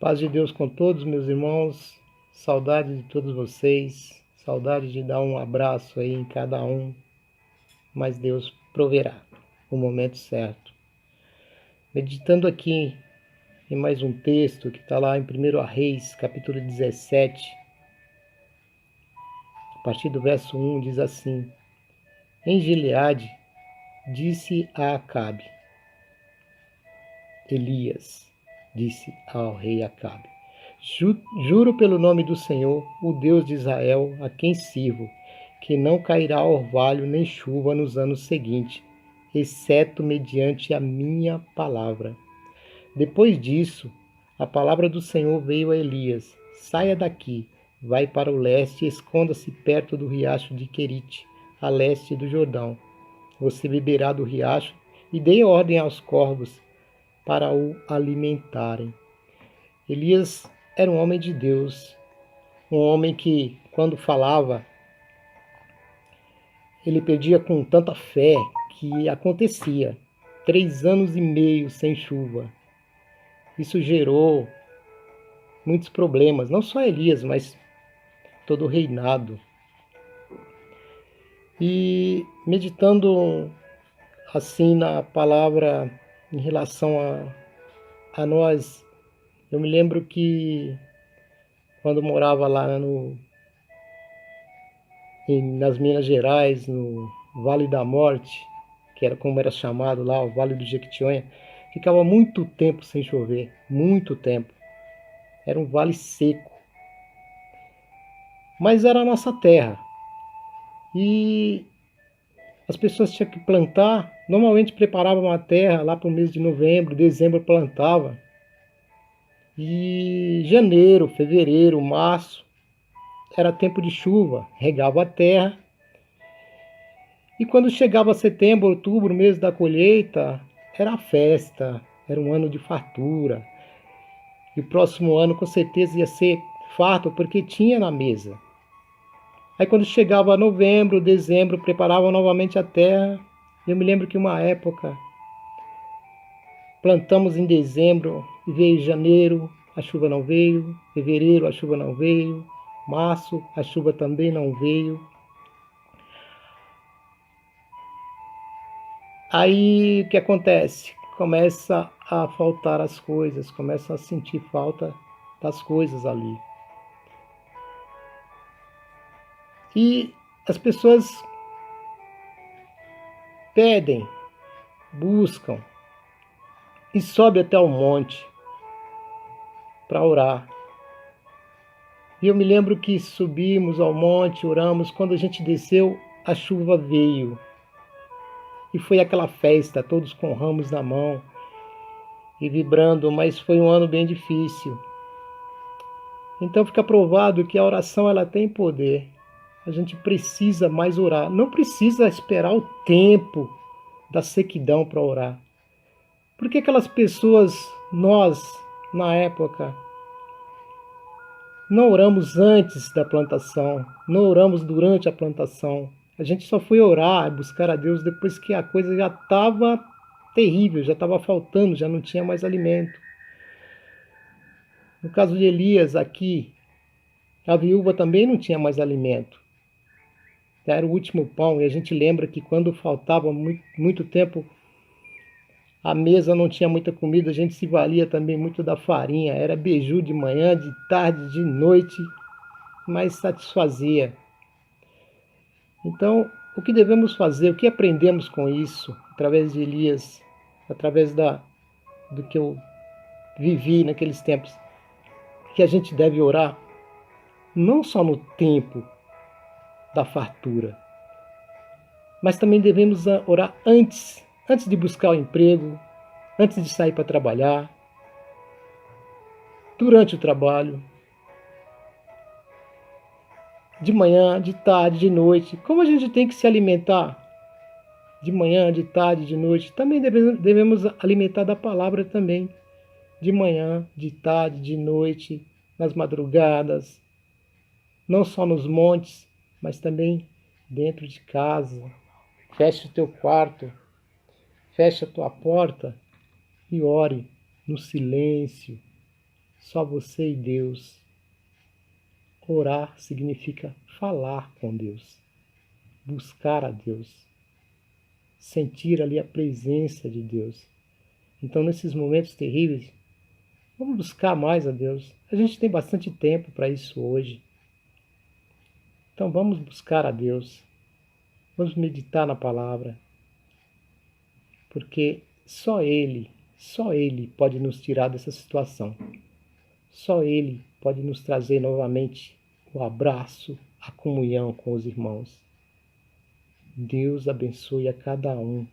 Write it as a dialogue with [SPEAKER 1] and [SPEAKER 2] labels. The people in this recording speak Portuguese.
[SPEAKER 1] Paz de Deus com todos, meus irmãos. Saudade de todos vocês. Saudade de dar um abraço aí em cada um. Mas Deus proverá o momento certo. Meditando aqui em mais um texto que está lá em 1 Reis, capítulo 17. A partir do verso 1 diz assim: Em Gileade disse a Acabe. Elias disse ao rei Acabe: Juro pelo nome do Senhor, o Deus de Israel, a quem sirvo, que não cairá orvalho nem chuva nos anos seguintes, exceto mediante a minha palavra. Depois disso, a palavra do Senhor veio a Elias: Saia daqui, vai para o leste e esconda-se perto do riacho de Querite, a leste do Jordão. Você beberá do riacho e dê ordem aos corvos para o alimentarem. Elias era um homem de Deus, um homem que, quando falava, ele pedia com tanta fé que acontecia. 3 anos e meio sem chuva. Isso gerou muitos problemas, não só Elias, mas todo o reinado. E meditando assim na palavra em relação a nós, eu me lembro que quando morava lá nas Minas Gerais, no Vale da Morte, que era como era chamado lá, o Vale do Jequitinhonha, ficava muito tempo sem chover, muito tempo. Era um vale seco. Mas era a nossa terra. E as pessoas tinham que plantar, normalmente preparavam a terra lá para o mês de novembro, dezembro plantava. E janeiro, fevereiro, março, era tempo de chuva, regava a terra. E quando chegava setembro, outubro, mês da colheita, era festa, era um ano de fartura. E o próximo ano com certeza ia ser farto, porque tinha na mesa. Aí quando chegava novembro, dezembro, preparavam novamente a terra. Eu me lembro que uma época plantamos em dezembro e veio janeiro, a chuva não veio, fevereiro a chuva não veio, março a chuva também não veio. Aí o que acontece? Começa a faltar as coisas, começa a sentir falta das coisas ali. E as pessoas pedem, buscam e sobe até o monte para orar. E eu me lembro que subimos ao monte, oramos, quando a gente desceu, a chuva veio. E foi aquela festa, todos com ramos na mão e vibrando, mas foi um ano bem difícil. Então fica provado que a oração ela tem poder. A gente precisa mais orar. Não precisa esperar o tempo da sequidão para orar. Porque aquelas pessoas, nós, na época, não oramos antes da plantação, não oramos durante a plantação. A gente só foi orar, buscar a Deus depois que a coisa já estava terrível, já estava faltando, já não tinha mais alimento. No caso de Elias aqui, a viúva também não tinha mais alimento. Era o último pão, e a gente lembra que quando faltava muito tempo, a mesa não tinha muita comida, a gente se valia também muito da farinha. Era beiju de manhã, de tarde, de noite, mas satisfazia. Então, o que devemos fazer, o que aprendemos com isso, através de Elias, através do que eu vivi naqueles tempos, que a gente deve orar, não só no tempo da fartura, mas também devemos orar antes de buscar o emprego, antes de sair para trabalhar, durante o trabalho, de manhã, de tarde, de noite. Como a gente tem que se alimentar de manhã, de tarde, de noite, também devemos alimentar da palavra também, de manhã, de tarde, de noite, nas madrugadas, não só nos montes, mas também dentro de casa. Feche o teu quarto, feche a tua porta e ore no silêncio, Só você e Deus. Orar significa falar com Deus, buscar a Deus, sentir ali a presença de Deus. Então, nesses momentos terríveis, vamos buscar mais a Deus. A gente tem bastante tempo para isso hoje. Então, vamos buscar a Deus. Vamos meditar na palavra, porque só Ele pode nos tirar dessa situação. Só Ele pode nos trazer novamente o abraço, a comunhão com os irmãos. Deus abençoe a cada um.